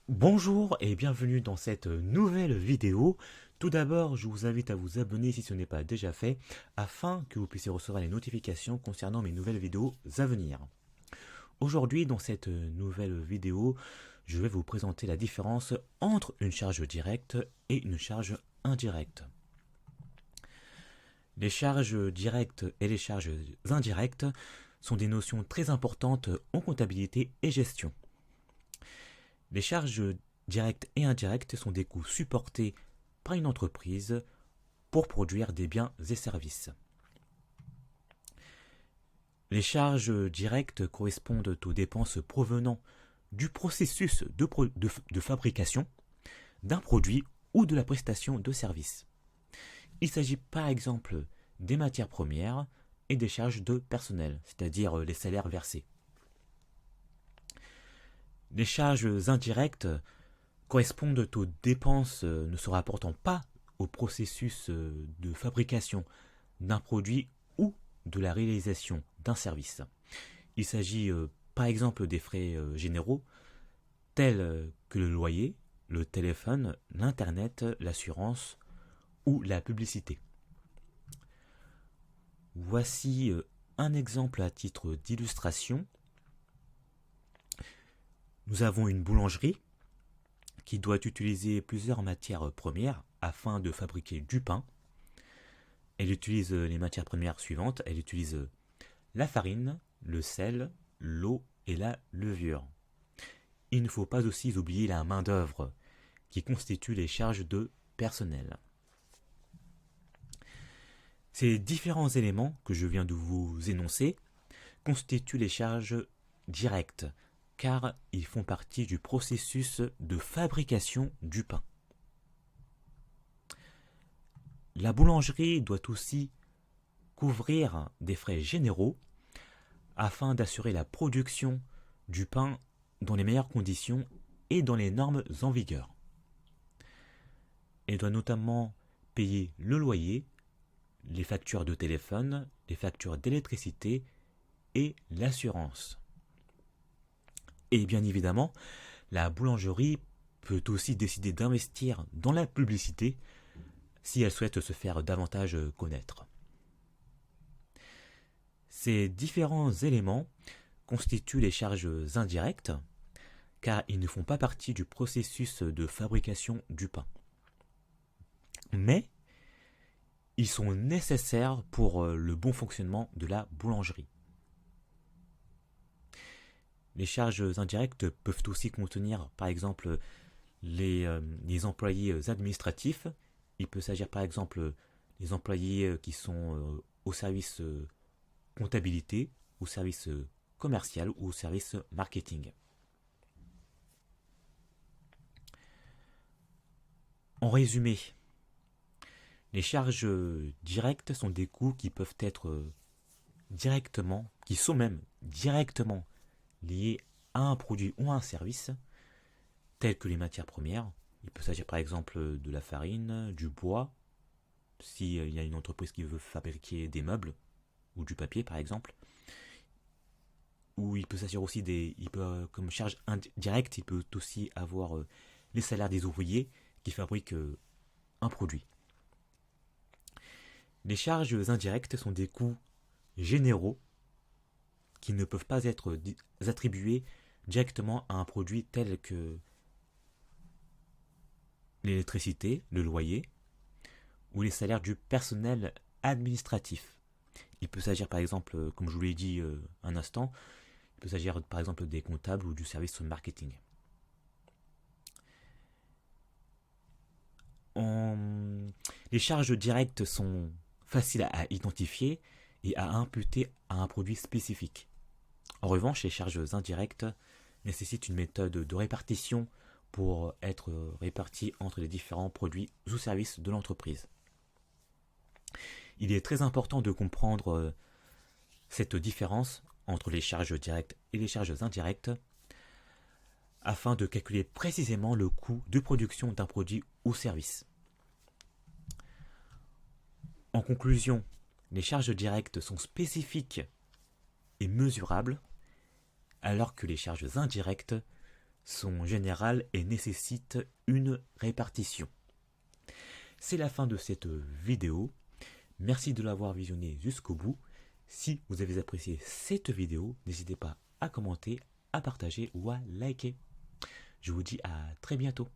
Bonjour et bienvenue dans cette nouvelle vidéo. Tout d'abord, je vous invite à vous abonner si ce n'est pas déjà fait, afin que vous puissiez recevoir les notifications concernant mes nouvelles vidéos à venir. Aujourd'hui, dans cette nouvelle vidéo, je vais vous présenter la différence entre une charge directe et une charge indirecte. Les charges directes et les charges indirectes sont des notions très importantes en comptabilité et gestion. Les charges directes et indirectes sont des coûts supportés par une entreprise pour produire des biens et services. Les charges directes correspondent aux dépenses provenant du processus de fabrication d'un produit ou de la prestation de services. Il s'agit par exemple des matières premières et des charges de personnel, c'est-à-dire les salaires versés. Les charges indirectes correspondent aux dépenses ne se rapportant pas au processus de fabrication d'un produit ou de la réalisation d'un service. Il s'agit par exemple des frais généraux tels que le loyer, le téléphone, l'internet, l'assurance ou la publicité. Voici un exemple à titre d'illustration. Nous avons une boulangerie qui doit utiliser plusieurs matières premières afin de fabriquer du pain. Elle utilise les matières premières suivantes. Elle utilise la farine, le sel, l'eau et la levure. Il ne faut pas aussi oublier la main-d'œuvre qui constitue les charges de personnel. Ces différents éléments que je viens de vous énoncer constituent les charges directes, car ils font partie du processus de fabrication du pain. La boulangerie doit aussi couvrir des frais généraux afin d'assurer la production du pain dans les meilleures conditions et dans les normes en vigueur. Elle doit notamment payer le loyer, les factures de téléphone, les factures d'électricité et l'assurance. Et bien évidemment, la boulangerie peut aussi décider d'investir dans la publicité si elle souhaite se faire davantage connaître. Ces différents éléments constituent les charges indirectes, car ils ne font pas partie du processus de fabrication du pain. Mais ils sont nécessaires pour le bon fonctionnement de la boulangerie. Les charges indirectes peuvent aussi contenir, par exemple, les employés administratifs. Il peut s'agir, par exemple, des employés qui sont au service comptabilité, au service commercial ou au service marketing. En résumé, les charges directes sont des coûts qui peuvent être directement, qui sont même directement liés à un produit ou à un service, tels que les matières premières. Il peut s'agir par exemple de la farine, du bois, s'il y a une entreprise qui veut fabriquer des meubles, ou du papier par exemple. Ou il peut s'agir aussi comme charge indirecte, il peut aussi avoir les salaires des ouvriers qui fabriquent un produit. Les charges indirectes sont des coûts généraux qui ne peuvent pas être attribués directement à un produit tel que l'électricité, le loyer ou les salaires du personnel administratif. Il peut s'agir par exemple, comme je vous l'ai dit un instant, il peut s'agir par exemple des comptables ou du service marketing. Les charges directes sont faciles à identifier et à imputer à un produit spécifique. En revanche, les charges indirectes nécessitent une méthode de répartition pour être réparties entre les différents produits ou services de l'entreprise. Il est très important de comprendre cette différence entre les charges directes et les charges indirectes afin de calculer précisément le coût de production d'un produit ou service. En conclusion, les charges directes sont spécifiques et mesurables, alors que les charges indirectes sont générales et nécessitent une répartition. C'est la fin de cette vidéo. Merci de l'avoir visionné jusqu'au bout. Si vous avez apprécié cette vidéo, n'hésitez pas à commenter, à partager ou à liker. Je vous dis à très bientôt.